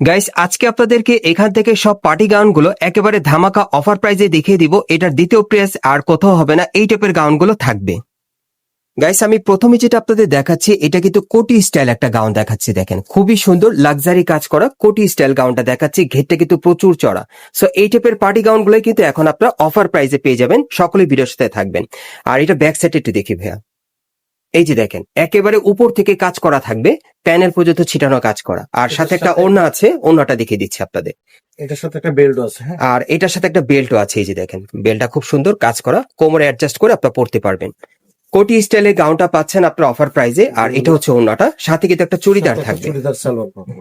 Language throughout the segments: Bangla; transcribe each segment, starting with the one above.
গাইস, আজকে আপনাদেরকে এখান থেকে সব পার্টি গাউনগুলো একেবারে ধামাকা অফার প্রাইজে দেখিয়ে দিব। এটার দ্বিতীয় প্রাইস আর কোথাও হবে না, এই টাইপের গাউনগুলো থাকবে। গাইস, আমি প্রথমে যেটা আপনাদের দেখাচ্ছি এটা কিন্তু কোটি স্টাইল একটা গাউন দেখাচ্ছি। দেখেন, খুবই সুন্দর লাক্সারি কাজ করা কোটি স্টাইল গাউনটা দেখাচ্ছি। ঘেরটা কিন্তু প্রচুর চড়া। সো এই টাইপের পার্টি গাউনগুলো কিন্তু এখন আপনারা অফার প্রাইজে পেয়ে যাবেন। সকলে ভিডিওর সাথে থাকবেন। আর এটা ব্যাক সাইড একটু দেখি ভাইয়া। এই যে দেখেন, একেবারে উপর থেকে কাজ করা থাকবে, প্যানেল পর্যন্ত ছিটানো কাজ করা। আর সাথে একটা ওড়না আছে, ওড়নাটা দেখিয়ে দিচ্ছি আপনাদের। এটার সাথে একটা বেল্ট আছে। হ্যাঁ, আর এটার সাথে একটা বেল্টও আছে। এই যে দেখেন, বেল্টটা খুব সুন্দর কাজ করা, কোমরে অ্যাডজাস্ট করে আপনারা পরতে পারবেন। কোটি স্টাইলের গাউনটা পাচ্ছেন আপনার অফার প্রাইজে। আর এটা হচ্ছে ওড়নাটা, সাথে কিন্তু একটা চুড়িদার থাকবে। চুড়িদার সালোয়ার পাবো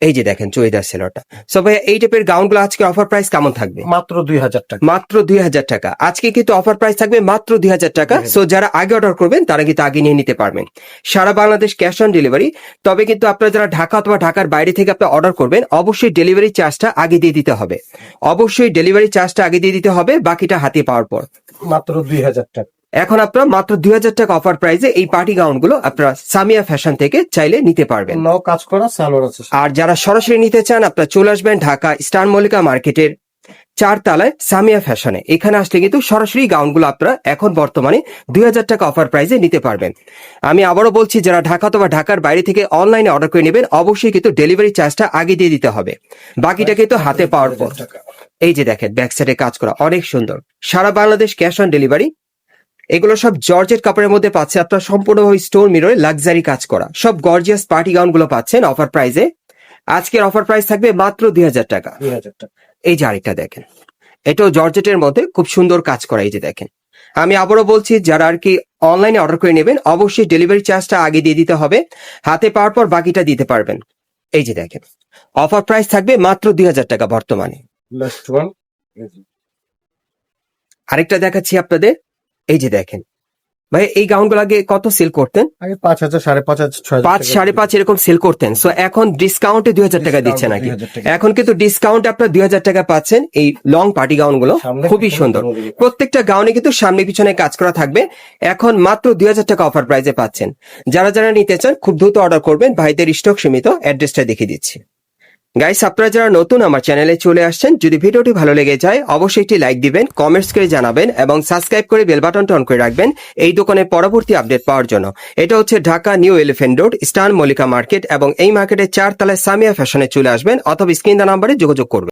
এই যে দেখেন চুড়িদার সেলরটা। সো ভাই, এই টাইপের গাউনগুলো আজকে অফার প্রাইস কেমন থাকবে? মাত্র 2000 টাকা। মাত্র 2000 টাকা। আজকে কিন্তু অফার প্রাইস থাকবে মাত্র 2000 টাকা। সো যারা আগে অর্ডার করবেন তারা কিন্তু আগে নিয়ে নিতে পারবেন। সারা বাংলাদেশ ক্যাশ অন ডেলিভারি। তবে কিন্তু আপনারা যারা ঢাকা অথবা ঢাকার বাইরে থেকে আপনারা অর্ডার করবেন, অবশ্যই ডেলিভারি চার্জটা আগে দিয়ে দিতে হবে। অবশ্যই ডেলিভারি চার্জটা আগে দিয়ে দিতে হবে, বাকিটা হাতে পাওয়ার পর। মাত্র 2000 টাকা। এখন আপনারা মাত্র 2000 টাকা অফার প্রাইসে এই পার্টি গাউনগুলো আপনারা সামিয়া ফ্যাশন থেকে চাইলে নিতে পারবেন। ন কাজ করা সালোয়ার আছে। আর যারা সরাসরি নিতে চান আপনারা চলে আসবেন ঢাকা স্টার মল্লিকা মার্কেটের 4 তলায় সামিয়া ফ্যাশনে। এখানে আসলে কিন্তু সরাসরি গাউনগুলো আপনারা এখন বর্তমানে 2000 টাকা অফার প্রাইসে নিতে পারবেন। আমি আবারও বলছি, যারা ঢাকা অথবা ঢাকার বাইরে থেকে অনলাইনে অর্ডার করে নেবেন, অবশ্যই কিন্তু ডেলিভারি চার্জটা আগে দিয়ে দিতে হবে, বাকিটা কিন্তু হাতে পাওয়ার পর। এই যে দেখেন, ব্যাক সাইডে কাজ করা অনেক সুন্দর। সারা বাংলাদেশ ক্যাশ অন ডেলিভারি। এগুলো সব জর্জেট কাপড়ের মধ্যে পাচ্ছে আপনারা, সম্পূর্ণভাবে স্টোন মিররে লাক্সারি কাজ করা সব গর্জিয়াস পার্টি গাউন গুলো পাচ্ছেন অফার প্রাইসে। আজকের অফার প্রাইস থাকবে মাত্র 2000 টাকা। 2000 টাকা। এই যে আরেকটা দেখেন, এটাও জর্জেটের মধ্যে খুব সুন্দর কাজ করা। এই যে দেখেন, আমি আবারও বলছি, যারা আর কি অনলাইনে অর্ডার করে নেবেন, অবশ্যই ডেলিভারি চার্জটা আগে দিয়ে দিতে হবে, হাতে পাওয়ার পর বাকিটা দিতে পারবেন। এই যে দেখেন, অফার প্রাইস থাকবে মাত্র 2000 টাকা বর্তমানে। Last one. আরেকটা দেখাচ্ছি আপনাদের। এই যে দেখেন ভাই, এই গাউনগুলো আগে কত সেল করতেন? আগে 5000, 5500, 6000 5, 5.5 এরকম সেল করতেন। সো এখন ডিসকাউন্টে 2000 টাকা দিচ্ছে নাকি? এখন কিন্তু ডিসকাউন্ট আপনার 2000 টাকা পাচ্ছেন এই লং পার্টি গাউন গুলো। খুবই সুন্দর, প্রত্যেকটা গাউনে কিন্তু সামনে পিছনে কাজ করা থাকবে। এখন মাত্র 2000 টাকা অফার প্রাইসে পাচ্ছেন। যারা যারা নিতে চান খুব দ্রুত অর্ডার করবেন, ভাইদের স্টক সীমিত। অ্যাড্রেসটা দেখিয়ে দিচ্ছি। গাইস, আপনারা যারা নতুন আমার চ্যানেলে চলে আসছেন, যদি ভিডিওটি ভালো লেগে যায় অবশ্যই একটি লাইক দিবেন, কমেন্টস করে জানাবেন এবং সাবস্ক্রাইব করে বেল বাটনটা অন করে রাখবেন এই দোকানের পরবর্তী আপডেট পাওয়ার জন্য। এটা হচ্ছে Dhaka new elephant road star Mallika market, এবং এই মার্কেটের 4 তলায় সামিয়া ফ্যাশনে চলে আসবেন অথবা স্ক্রিন দা নাম্বারে যোগাযোগ করবেন।